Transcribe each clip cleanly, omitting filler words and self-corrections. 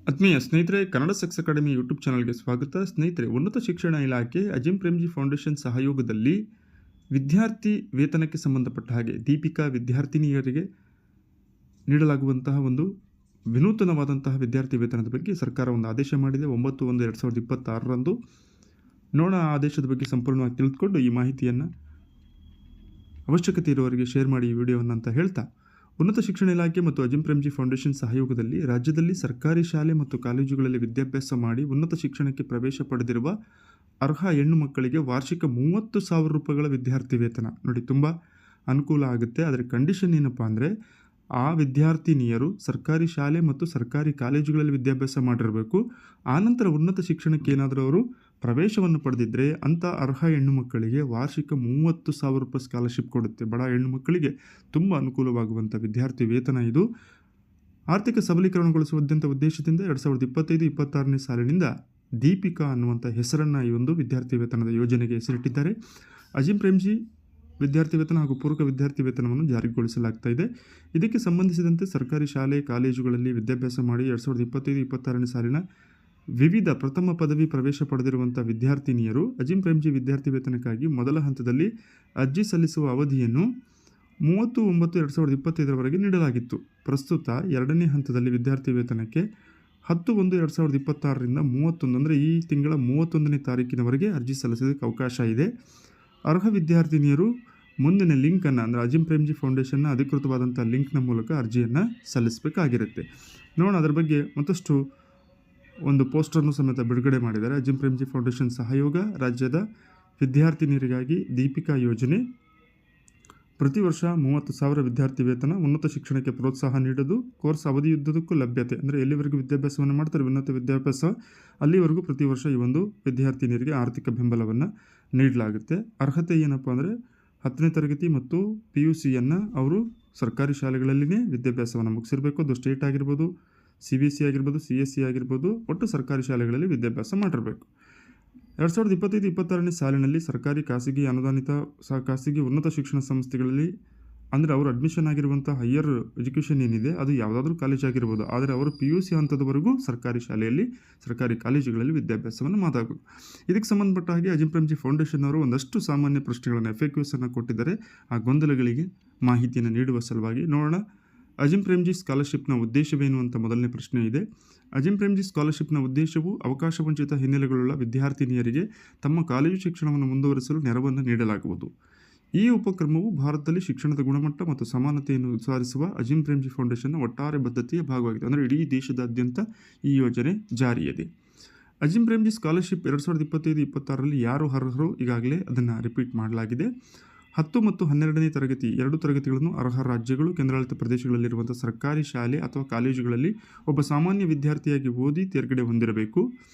ಆತ್ಮೀಯ ಸ್ನೇಹಿತರೆ, Kannada sucks academy YouTube ಚಾನಲ್ಗೆ ಸ್ವಾಗತ. ಸ್ನೇಹಿತರೆ, ಉನ್ನತ ಶಿಕ್ಷಣ ಇಲಾಖೆ ಅಜಿಂ ಪ್ರೇಮ್ಜಿ ಫೌಂಡೇಶನ್ ಸಹಯೋಗದಲ್ಲಿ ವಿದ್ಯಾರ್ಥಿ ವೇತನಕ್ಕೆ ಸಂಬಂಧಪಟ್ಟ ಹಾಗೆ ದೀಪಿಕಾ ವಿದ್ಯಾರ್ಥಿನಿಯರಿಗೆ ನೀಡಲಾಗುವಂತಹ ಒಂದು ವಿನೂತನವಾದಂತಹ ವಿದ್ಯಾರ್ಥಿ ವೇತನದ ಬಗ್ಗೆ ಸರ್ಕಾರ ಒಂದು ಆದೇಶ ಮಾಡಿದೆ. 9/1/2026ರಂದು ನೋಡೋಣ. ಆ ಆದೇಶದ ಬಗ್ಗೆ ಸಂಪೂರ್ಣವಾಗಿ ತಿಳಿದುಕೊಂಡು ಈ ಮಾಹಿತಿಯನ್ನು ಅವಶ್ಯಕತೆ ಇರುವವರಿಗೆ ಶೇರ್ ಮಾಡಿ ಈ ವಿಡಿಯೋವನ್ನು ಅಂತ ಹೇಳ್ತಾ, ಉನ್ನತ ಶಿಕ್ಷಣ ಇಲಾಖೆ ಮತ್ತು ಅಜಿಂ ಪ್ರೇಮ್ಜಿ ಫೌಂಡೇಶನ್ ಸಹಯೋಗದಲ್ಲಿ ರಾಜ್ಯದಲ್ಲಿ ಸರ್ಕಾರಿ ಶಾಲೆ ಮತ್ತು ಕಾಲೇಜುಗಳಲ್ಲಿ ವಿದ್ಯಾಭ್ಯಾಸ ಮಾಡಿ ಉನ್ನತ ಶಿಕ್ಷಣಕ್ಕೆ ಪ್ರವೇಶ ಪಡೆದಿರುವ ಅರ್ಹ ಹೆಣ್ಣು ಮಕ್ಕಳಿಗೆ ವಾರ್ಷಿಕ 30,000 ರೂಪಾಯಿಗಳ ವಿದ್ಯಾರ್ಥಿ ವೇತನ. ನೋಡಿ, ತುಂಬ ಅನುಕೂಲ ಆಗುತ್ತೆ. ಅದರ ಕಂಡೀಷನ್ ಏನಪ್ಪ ಅಂದರೆ, ಆ ವಿದ್ಯಾರ್ಥಿನಿಯರು ಸರ್ಕಾರಿ ಶಾಲೆ ಮತ್ತು ಸರ್ಕಾರಿ ಕಾಲೇಜುಗಳಲ್ಲಿ ವಿದ್ಯಾಭ್ಯಾಸ ಮಾಡಿರಬೇಕು. ಆನಂತರ ಉನ್ನತ ಶಿಕ್ಷಣಕ್ಕೆ ಏನಾದರೂ ಅವರು ಪ್ರವೇಶವನ್ನು ಪಡೆದಿದ್ದರೆ ಅಂಥ ಅರ್ಹ ಹೆಣ್ಣು ಮಕ್ಕಳಿಗೆ ವಾರ್ಷಿಕ 30,000 ರೂಪಾಯಿ ಸ್ಕಾಲರ್ಶಿಪ್ ಕೊಡುತ್ತೆ. ಬಡ ಹೆಣ್ಣು ಮಕ್ಕಳಿಗೆ ತುಂಬ ಅನುಕೂಲವಾಗುವಂಥ ವಿದ್ಯಾರ್ಥಿ ವೇತನ ಇದು. ಆರ್ಥಿಕ ಸಬಲೀಕರಣಗೊಳಿಸುವಂಥ ಉದ್ದೇಶದಿಂದ 2025-26ನೇ ಸಾಲಿನಿಂದ ದೀಪಿಕಾ ಅನ್ನುವಂಥ ಹೆಸರನ್ನು ಈ ಒಂದು ವಿದ್ಯಾರ್ಥಿ ವೇತನದ ಯೋಜನೆಗೆ ಹೆಸರಿಟ್ಟಿದ್ದಾರೆ. ಅಜಿಂ ಪ್ರೇಮ್ಜಿ ವಿದ್ಯಾರ್ಥಿ ವೇತನ ಹಾಗೂ ಪೂರಕ ವಿದ್ಯಾರ್ಥಿ ವೇತನವನ್ನು ಜಾರಿಗೊಳಿಸಲಾಗ್ತಾ ಇದೆ. ಇದಕ್ಕೆ ಸಂಬಂಧಿಸಿದಂತೆ ಸರ್ಕಾರಿ ಶಾಲೆ ಕಾಲೇಜುಗಳಲ್ಲಿ ವಿದ್ಯಾಭ್ಯಾಸ ಮಾಡಿ 2025-26ನೇ ಸಾಲಿನ ವಿವಿಧ ಪ್ರಥಮ ಪದವಿ ಪ್ರವೇಶ ಪಡೆದಿರುವಂಥ ವಿದ್ಯಾರ್ಥಿನಿಯರು ಅಜಿಂ ಪ್ರೇಮ್ಜಿ ವಿದ್ಯಾರ್ಥಿ ವೇತನಕ್ಕಾಗಿ ಮೊದಲ ಹಂತದಲ್ಲಿ ಅರ್ಜಿ ಸಲ್ಲಿಸುವ ಅವಧಿಯನ್ನು 30/9/2025ರವರೆಗೆ ನೀಡಲಾಗಿತ್ತು. ಪ್ರಸ್ತುತ ಎರಡನೇ ಹಂತದಲ್ಲಿ ವಿದ್ಯಾರ್ಥಿ ವೇತನಕ್ಕೆ 10/1/2026ರಿಂದ 31 ಅಂದರೆ ಈ ತಿಂಗಳ 31ನೇ ತಾರೀಕಿನವರೆಗೆ ಅರ್ಜಿ ಸಲ್ಲಿಸೋದಕ್ಕೆ ಅವಕಾಶ ಇದೆ. ಅರ್ಹ ವಿದ್ಯಾರ್ಥಿನಿಯರು ಮುಂದಿನ ಲಿಂಕನ್ನು ಅಂದರೆ ಅಜಿಂ ಪ್ರೇಮ್ಜಿ ಫೌಂಡೇಶನ್ನ ಅಧಿಕೃತವಾದಂಥ ಲಿಂಕ್ನ ಮೂಲಕ ಅರ್ಜಿಯನ್ನು ಸಲ್ಲಿಸಬೇಕಾಗಿರುತ್ತೆ. ನೋಡೋಣ, ಅದರ ಬಗ್ಗೆ ಮತ್ತಷ್ಟು ಒಂದು ಪೋಸ್ಟರ್ನು ಸಮೇತ ಬಿಡುಗಡೆ ಮಾಡಿದ್ದಾರೆ. ಅಜಿಂ ಪ್ರೇಮ್ಜಿ ಫೌಂಡೇಶನ್ ಸಹಯೋಗ, ರಾಜ್ಯದ ವಿದ್ಯಾರ್ಥಿನಿಯರಿಗಾಗಿ ದೀಪಿಕಾ ಯೋಜನೆ. ಪ್ರತಿ ವರ್ಷ 30,000 ವಿದ್ಯಾರ್ಥಿ ವೇತನ, ಉನ್ನತ ಶಿಕ್ಷಣಕ್ಕೆ ಪ್ರೋತ್ಸಾಹ ನೀಡೋದು, ಕೋರ್ಸ್ ಅವಧಿಯುದ್ದಕ್ಕೂ ಲಭ್ಯತೆ ಅಂದರೆ ಎಲ್ಲಿವರೆಗೂ ವಿದ್ಯಾಭ್ಯಾಸವನ್ನು ಮಾಡ್ತಾರೆ ಉನ್ನತ ವಿದ್ಯಾಭ್ಯಾಸ ಅಲ್ಲಿವರೆಗೂ ಪ್ರತಿ ವರ್ಷ ಈ ಒಂದು ವಿದ್ಯಾರ್ಥಿನಿಯರಿಗೆ ಆರ್ಥಿಕ ಬೆಂಬಲವನ್ನು ನೀಡಲಾಗುತ್ತೆ. ಅರ್ಹತೆ ಏನಪ್ಪ ಅಂದರೆ 10ನೇ ತರಗತಿ ಮತ್ತು PUCಯನ್ನು ಅವರು ಸರ್ಕಾರಿ ಶಾಲೆಗಳಲ್ಲಿನೇ ವಿದ್ಯಾಭ್ಯಾಸವನ್ನು ಮುಗಿಸಿರಬೇಕು. ಅದು ಸ್ಟೇಟ್ ಆಗಿರ್ಬೋದು, CBSE ಆಗಿರ್ಬೋದು, CSE ಆಗಿರ್ಬೋದು, ಒಟ್ಟು ಸರ್ಕಾರಿ ಶಾಲೆಗಳಲ್ಲಿ ವಿದ್ಯಾಭ್ಯಾಸ ಮಾಡಿರಬೇಕು. 2025-26ನೇ ಸಾಲಿನಲ್ಲಿ ಸರ್ಕಾರಿ ಖಾಸಗಿ ಅನುದಾನಿತ ಖಾಸಗಿ ಉನ್ನತ ಶಿಕ್ಷಣ ಸಂಸ್ಥೆಗಳಲ್ಲಿ ಅಂದರೆ ಅವರು ಅಡ್ಮಿಷನ್ ಆಗಿರುವಂಥ ಹೈಯರ್ ಎಜುಕೇಷನ್ ಏನಿದೆ ಅದು ಯಾವುದಾದ್ರೂ ಕಾಲೇಜ್ ಆಗಿರ್ಬೋದು, ಆದರೆ ಅವರು PUC ಹಂತದವರೆಗೂ ಸರ್ಕಾರಿ ಶಾಲೆಯಲ್ಲಿ ಸರ್ಕಾರಿ ಕಾಲೇಜುಗಳಲ್ಲಿ ವಿದ್ಯಾಭ್ಯಾಸವನ್ನು ಮಾಡಬೇಕು. ಇದಕ್ಕೆ ಸಂಬಂಧಪಟ್ಟ ಹಾಗೆ ಅಜಿಂ ಪ್ರೇಮ್ಜಿ ಫೌಂಡೇಶನ್ ಅವರು ಒಂದಷ್ಟು ಸಾಮಾನ್ಯ ಪ್ರಶ್ನೆಗಳನ್ನು FAQs ಕೊಟ್ಟಿದ್ದಾರೆ. ಆ ಗೊಂದಲಗಳಿಗೆ ಮಾಹಿತಿಯನ್ನು ನೀಡುವ ಸಲುವಾಗಿ ನೋಡೋಣ. ಅಜಿಂ ಪ್ರೇಮ್ಜಿ ಸ್ಕಾಲರ್ಶಿಪ್ನ ಉದ್ದೇಶವೇನು ಅಂತ ಮೊದಲನೇ ಪ್ರಶ್ನೆ ಇದೆ. ಅಜಿಂ ಪ್ರೇಮ್ಜಿ ಸ್ಕಾಲರ್ಶಿಪ್ನ ಉದ್ದೇಶವು ಅವಕಾಶವಂಚಿತ ಹಿನ್ನೆಲೆಗಳುಳ್ಳ ವಿದ್ಯಾರ್ಥಿನಿಯರಿಗೆ ತಮ್ಮ ಕಾಲೇಜು ಶಿಕ್ಷಣವನ್ನು ಮುಂದುವರಿಸಲು ನೆರವನ್ನು ನೀಡಲಾಗುವುದು. ಈ ಉಪಕ್ರಮವು ಭಾರತದಲ್ಲಿ ಶಿಕ್ಷಣದ ಗುಣಮಟ್ಟ ಮತ್ತು ಸಮಾನತೆಯನ್ನು ಸುಧಾರಿಸುವ ಅಜಿಂ ಪ್ರೇಮ್ಜಿ ಫೌಂಡೇಶನ್ನ ಒಟ್ಟಾರೆ ಬದ್ಧತೆಯ ಭಾಗವಾಗಿದೆ. ಅಂದರೆ ಇಡೀ ದೇಶದಾದ್ಯಂತ ಈ ಯೋಜನೆ ಜಾರಿಯಿದೆ. ಅಜಿಂ ಪ್ರೇಮ್ಜಿ ಸ್ಕಾಲರ್ಶಿಪ್ 2025-26ರಲ್ಲಿ ಯಾರು ಅರ್ಹರು ಈಗಾಗಲೇ ಅದನ್ನು ರಿಪೀಟ್ ಮಾಡಲಾಗಿದೆ. 10 ಮತ್ತು 12ನೇ ತರಗತಿ ಎರಡು ತರಗತಿಗಳನ್ನು ಅರ್ಹ ರಾಜ್ಯಗಳು, ಕೇಂದ್ರಾಡಳಿತ ಪ್ರದೇಶಗಳಲ್ಲಿರುವಂಥ ಸರ್ಕಾರಿ ಶಾಲೆ ಅಥವಾ ಕಾಲೇಜುಗಳಲ್ಲಿ ಒಬ್ಬ ಸಾಮಾನ್ಯ ವಿದ್ಯಾರ್ಥಿಯಾಗಿ ಓದಿ ತೇರ್ಗಡೆ ಹೊಂದಿರಬೇಕು.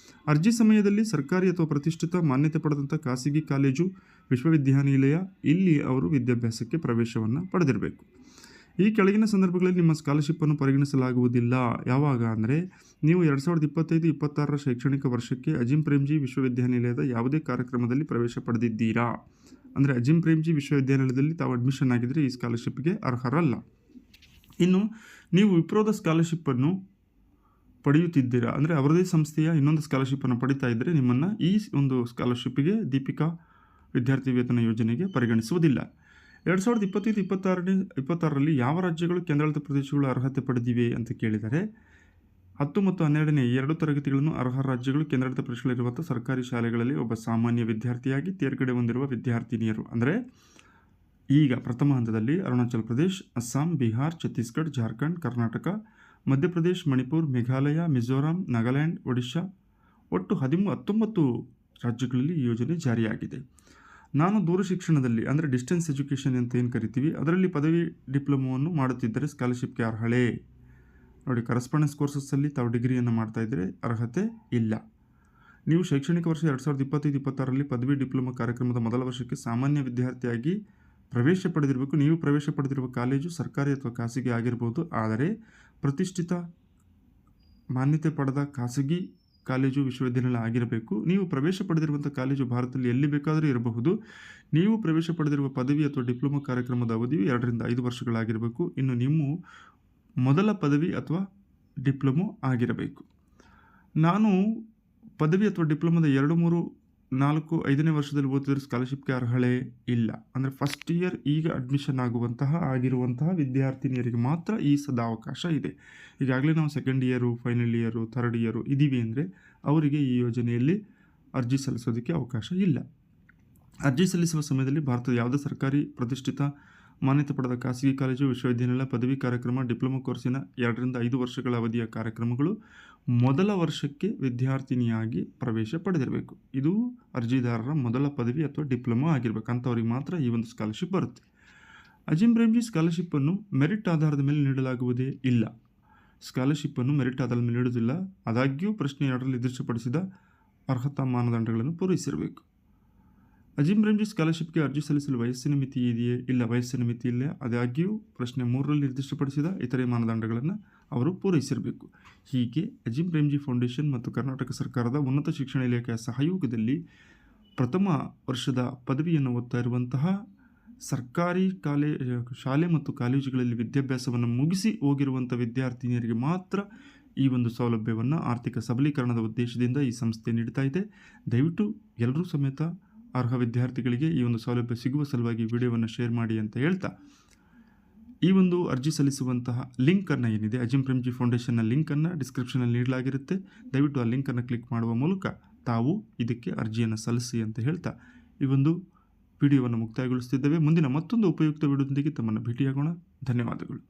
ಅರ್ಜಿ ಸಮಯದಲ್ಲಿ ಸರ್ಕಾರಿ ಅಥವಾ ಪ್ರತಿಷ್ಠಿತ ಮಾನ್ಯತೆ ಪಡೆದಂಥ ಖಾಸಗಿ ಕಾಲೇಜು, ವಿಶ್ವವಿದ್ಯಾನಿಲಯ ಇಲ್ಲಿ ಅವರು ವಿದ್ಯಾಭ್ಯಾಸಕ್ಕೆ ಪ್ರವೇಶವನ್ನು ಪಡೆದಿರಬೇಕು. ಈ ಕೆಳಗಿನ ಸಂದರ್ಭಗಳಲ್ಲಿ ನಿಮ್ಮ ಸ್ಕಾಲರ್ಶಿಪ್ಪನ್ನು ಪರಿಗಣಿಸಲಾಗುವುದಿಲ್ಲ. ಯಾವಾಗ ಅಂದರೆ, ನೀವು 2025-26ರ ಶೈಕ್ಷಣಿಕ ವರ್ಷಕ್ಕೆ ಅಜಿಂ ಪ್ರೇಮ್ಜಿ ವಿಶ್ವವಿದ್ಯಾನಿಲಯದ ಯಾವುದೇ ಕಾರ್ಯಕ್ರಮದಲ್ಲಿ ಪ್ರವೇಶ ಪಡೆದಿದ್ದೀರಾ ಅಂದರೆ ಅಜಿಂ ಪ್ರೇಮ್ಜಿ ವಿಶ್ವವಿದ್ಯಾನಿಲಯದಲ್ಲಿ ತಾವು ಅಡ್ಮಿಷನ್ ಆಗಿದ್ದರೆ ಈ ಸ್ಕಾಲರ್ಶಿಪ್ಗೆ ಅರ್ಹರಲ್ಲ. ಇನ್ನು ನೀವು ವಿಪ್ರೋದ ಸ್ಕಾಲರ್ಶಿಪ್ಪನ್ನು ಪಡೆಯುತ್ತಿದ್ದೀರಾ ಅಂದರೆ ಅವರದೇ ಸಂಸ್ಥೆಯ ಇನ್ನೊಂದು ಸ್ಕಾಲರ್ಶಿಪ್ಪನ್ನು ಪಡಿತಾ ಇದ್ದರೆ ನಿಮ್ಮನ್ನು ಈ ಒಂದು ಸ್ಕಾಲರ್ಶಿಪ್ಪಿಗೆ ದೀಪಿಕಾ ವಿದ್ಯಾರ್ಥಿ ವೇತನ ಯೋಜನೆಗೆ ಪರಿಗಣಿಸುವುದಿಲ್ಲ. 2025-26ರಲ್ಲಿ ಯಾವ ರಾಜ್ಯಗಳು, ಕೇಂದ್ರಾಡಳಿತ ಪ್ರದೇಶಗಳು ಅರ್ಹತೆ ಪಡೆದಿವೆ ಅಂತ ಕೇಳಿದರೆ 10 ಮತ್ತು 12ನೇ ಎರಡು ತರಗತಿಗಳನ್ನು ಅರ್ಹ ರಾಜ್ಯಗಳು, ಕೇಂದ್ರಾಡಳಿತ ಪ್ರದೇಶಗಳಿರುವಂಥ ಸರ್ಕಾರಿ ಶಾಲೆಗಳಲ್ಲಿ ಒಬ್ಬ ಸಾಮಾನ್ಯ ವಿದ್ಯಾರ್ಥಿಯಾಗಿ ತೇರ್ಗಡೆ ಹೊಂದಿರುವ ವಿದ್ಯಾರ್ಥಿನಿಯರು ಅಂದರೆ ಈಗ ಪ್ರಥಮ ಹಂತದಲ್ಲಿ ಅರುಣಾಚಲ ಪ್ರದೇಶ್, ಅಸ್ಸಾಂ, ಬಿಹಾರ್, ಛತ್ತೀಸ್ಗಢ, ಜಾರ್ಖಂಡ್, ಕರ್ನಾಟಕ, ಮಧ್ಯಪ್ರದೇಶ್, ಮಣಿಪುರ್, ಮೇಘಾಲಯ, ಮಿಜೋರಾಂ, ನಾಗಾಲ್ಯಾಂಡ್, ಒಡಿಶಾ ಒಟ್ಟು 19 ರಾಜ್ಯಗಳಲ್ಲಿ ಈ ಯೋಜನೆ ಜಾರಿಯಾಗಿದೆ. ನಾನು ದೂರ ಶಿಕ್ಷಣದಲ್ಲಿ ಅಂದರೆ ಡಿಸ್ಟೆನ್ಸ್ ಎಜುಕೇಷನ್ ಅಂತ ಏನು ಕರಿತೀವಿ ಅದರಲ್ಲಿ ಪದವಿ ಡಿಪ್ಲೊಮೊವನ್ನು ಮಾಡುತ್ತಿದ್ದರೆ ಸ್ಕಾಲರ್ಶಿಪ್ಗೆ ಅರ್ಹಳೆ. ನೋಡಿ, ಕರೆಸ್ಪಾಂಡೆನ್ಸ್ ಕೋರ್ಸಸ್ಸಲ್ಲಿ ತಾವು ಡಿಗ್ರಿಯನ್ನು ಮಾಡ್ತಾ ಇದ್ದರೆ ಅರ್ಹತೆ ಇಲ್ಲ. ನೀವು ಶೈಕ್ಷಣಿಕ ವರ್ಷ 2025-26ರಲ್ಲಿ ಪದವಿ ಡಿಪ್ಲೊಮಾ ಕಾರ್ಯಕ್ರಮದ ಮೊದಲ ವರ್ಷಕ್ಕೆ ಸಾಮಾನ್ಯ ವಿದ್ಯಾರ್ಥಿಯಾಗಿ ಪ್ರವೇಶ ಪಡೆದಿರಬೇಕು. ನೀವು ಪ್ರವೇಶ ಪಡೆದಿರುವ ಕಾಲೇಜು ಸರ್ಕಾರಿ ಅಥವಾ ಖಾಸಗಿ ಆಗಿರ್ಬೋದು, ಆದರೆ ಪ್ರತಿಷ್ಠಿತ ಮಾನ್ಯತೆ ಪಡೆದ ಖಾಸಗಿ ಕಾಲೇಜು, ವಿಶ್ವವಿದ್ಯಾನಿಲಯ ಆಗಿರಬೇಕು. ನೀವು ಪ್ರವೇಶ ಪಡೆದಿರುವಂಥ ಕಾಲೇಜು ಭಾರತದಲ್ಲಿ ಎಲ್ಲಿ ಬೇಕಾದರೂ ಇರಬಹುದು. ನೀವು ಪ್ರವೇಶ ಪಡೆದಿರುವ ಪದವಿ ಅಥವಾ ಡಿಪ್ಲೊಮಾ ಕಾರ್ಯಕ್ರಮದ ಅವಧಿಯು 2ರಿಂದ 5 ವರ್ಷಗಳಾಗಿರಬೇಕು. ಇನ್ನು ನಿಮ್ಮ ಮೊದಲ ಪದವಿ ಅಥವಾ ಡಿಪ್ಲೊಮೊ ಆಗಿರಬೇಕು. ನಾನು ಪದವಿ ಅಥವಾ ಡಿಪ್ಲೊಮಾದ 2, 3, 4, 5ನೇ ವರ್ಷದಲ್ಲಿ ಓದಿದ್ರೆ ಸ್ಕಾಲರ್ಶಿಪ್ಗೆ ಅರ್ಹಳೆ ಇಲ್ಲ. ಅಂದರೆ ಫಸ್ಟ್ ಇಯರ್ ಈಗ ಅಡ್ಮಿಷನ್ ಆಗಿರುವಂತಹ ವಿದ್ಯಾರ್ಥಿನಿಯರಿಗೆ ಮಾತ್ರ ಈ ಸದಾವಕಾಶ ಇದೆ. ಈಗಾಗಲೇ ನಾವು second year, final year, third year ಇದ್ದೀವಿ ಅಂದರೆ ಅವರಿಗೆ ಈ ಯೋಜನೆಯಲ್ಲಿ ಅರ್ಜಿ ಸಲ್ಲಿಸೋದಕ್ಕೆ ಅವಕಾಶ ಇಲ್ಲ. ಅರ್ಜಿ ಸಲ್ಲಿಸುವ ಸಮಯದಲ್ಲಿ ಭಾರತದ ಯಾವುದೇ ಸರ್ಕಾರಿ ಪ್ರತಿಷ್ಠಿತ ಮಾನ್ಯತೆ ಪಡೆದ ಖಾಸಗಿ ಕಾಲೇಜು, ವಿಶ್ವವಿದ್ಯಾನಿಲಯ ಪದವಿ ಕಾರ್ಯಕ್ರಮ, ಡಿಪ್ಲೊಮಾ ಕೋರ್ಸಿನ 2 ರಿಂದ 5 ವರ್ಷಗಳ ಅವಧಿಯ ಕಾರ್ಯಕ್ರಮಗಳು ಮೊದಲ ವರ್ಷಕ್ಕೆ ವಿದ್ಯಾರ್ಥಿನಿಯಾಗಿ ಪ್ರವೇಶ ಪಡೆದಿರಬೇಕು. ಇದು ಅರ್ಜಿದಾರರ ಮೊದಲ ಪದವಿ ಅಥವಾ ಡಿಪ್ಲೊಮಾ ಆಗಿರಬೇಕು. ಅಂಥವ್ರಿಗೆ ಮಾತ್ರ ಈ ಒಂದು ಸ್ಕಾಲರ್ಶಿಪ್ ಬರುತ್ತೆ. ಅಜೀಂ ಪ್ರೇಮ್ಜಿ ಸ್ಕಾಲರ್ಶಿಪ್ಪನ್ನು ಮೆರಿಟ್ ಆಧಾರದ ಮೇಲೆ ನೀಡಲಾಗುವುದೇ ಇಲ್ಲ. ಸ್ಕಾಲರ್ಶಿಪ್ಪನ್ನು ಮೆರಿಟ್ ಆಧಾರದ ಮೇಲೆ ನೀಡುವುದಿಲ್ಲ. ಆದಾಗ್ಯೂ ಪ್ರಶ್ನೆ 2ರಲ್ಲಿ ನಿರ್ದಿಷ್ಟಪಡಿಸಿದ ಅರ್ಹತಾ ಮಾನದಂಡಗಳನ್ನು ಪೂರೈಸಿರಬೇಕು. ಅಜೀಂ ಪ್ರೇಮ್ಜಿ ಸ್ಕಾಲರ್ಶಿಪ್ಗೆ ಅರ್ಜಿ ಸಲ್ಲಿಸಲು ವಯಸ್ಸಿನ ಮಿತಿ ಇದೆಯೇ? ಇಲ್ಲ, ವಯಸ್ಸಿನ ಮಿತಿ ಇಲ್ಲ. ಆದಾಗ್ಯೂ ಪ್ರಶ್ನೆ 3ರಲ್ಲಿ ನಿರ್ದಿಷ್ಟಪಡಿಸಿದ ಇತರೆ ಮಾನದಂಡಗಳನ್ನು ಅವರು ಪೂರೈಸಿರಬೇಕು. ಹೀಗೆ ಅಜೀಂ ಪ್ರೇಮ್ಜಿ ಫೌಂಡೇಶನ್ ಮತ್ತು ಕರ್ನಾಟಕ ಸರ್ಕಾರದ ಉನ್ನತ ಶಿಕ್ಷಣ ಇಲಾಖೆಯ ಸಹಯೋಗದಲ್ಲಿ ಪ್ರಥಮ ವರ್ಷದ ಪದವಿಯನ್ನು ಓದ್ತಾ ಇರುವಂತಹ ಸರ್ಕಾರಿ ಶಾಲೆ ಮತ್ತು ಕಾಲೇಜುಗಳಲ್ಲಿ ವಿದ್ಯಾಭ್ಯಾಸವನ್ನು ಮುಗಿಸಿ ಹೋಗಿರುವಂಥ ವಿದ್ಯಾರ್ಥಿನಿಯರಿಗೆ ಮಾತ್ರ ಈ ಒಂದು ಸೌಲಭ್ಯವನ್ನು ಆರ್ಥಿಕ ಸಬಲೀಕರಣದ ಉದ್ದೇಶದಿಂದ ಈ ಸಂಸ್ಥೆ ನೀಡ್ತಾ ಇದೆ. ದಯವಿಟ್ಟು ಎಲ್ಲರೂ ಸಮೇತ ಅರ್ಹ ವಿದ್ಯಾರ್ಥಿಗಳಿಗೆ ಈ ಒಂದು ಸೌಲಭ್ಯ ಸಿಗುವ ಸಲುವಾಗಿ ವಿಡಿಯೋವನ್ನು ಶೇರ್ ಮಾಡಿ ಅಂತ ಹೇಳ್ತಾ, ಈ ಒಂದು ಅರ್ಜಿ ಸಲ್ಲಿಸುವಂತಹ ಲಿಂಕನ್ನು ಏನಿದೆ, ಅಜೀಂ ಪ್ರೇಮ್ಜಿ ಫೌಂಡೇಶನ್ನ ಲಿಂಕನ್ನು ಡಿಸ್ಕ್ರಿಪ್ಷನಲ್ಲಿ ನೀಡಲಾಗಿರುತ್ತೆ. ದಯವಿಟ್ಟು ಆ ಲಿಂಕನ್ನು ಕ್ಲಿಕ್ ಮಾಡುವ ಮೂಲಕ ತಾವು ಇದಕ್ಕೆ ಅರ್ಜಿಯನ್ನು ಸಲ್ಲಿಸಿ ಅಂತ ಹೇಳ್ತಾ ಈ ಒಂದು ವಿಡಿಯೋವನ್ನು ಮುಕ್ತಾಯಗೊಳಿಸುತ್ತಿದ್ದೇವೆ. ಮುಂದಿನ ಮತ್ತೊಂದು ಉಪಯುಕ್ತ ವಿಡಿಯೋದೊಂದಿಗೆ ತಮ್ಮನ್ನು ಭೇಟಿಯಾಗೋಣ. ಧನ್ಯವಾದಗಳು.